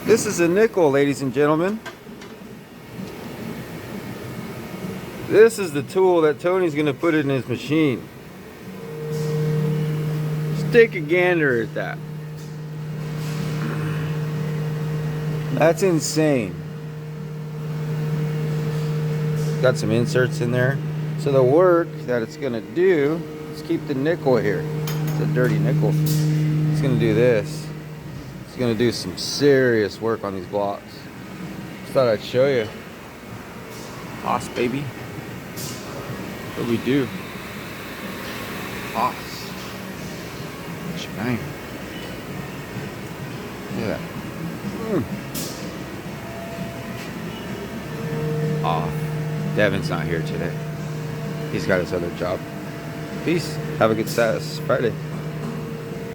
This is a nickel, ladies and gentlemen. This is the tool that Tony's going to put in his machine. Just take a gander at that. That's insane. Got some inserts in there. So the work that it's going to do is keep the nickel here. It's a dirty nickel. It's going to do this. It's going to do some serious work on these blocks. Just thought I'd show you. HAAS, baby. What do we do? HAAS. Shine. Look at that. Off. Devin's not here today. He's got his other job. Peace. Have a good Friday.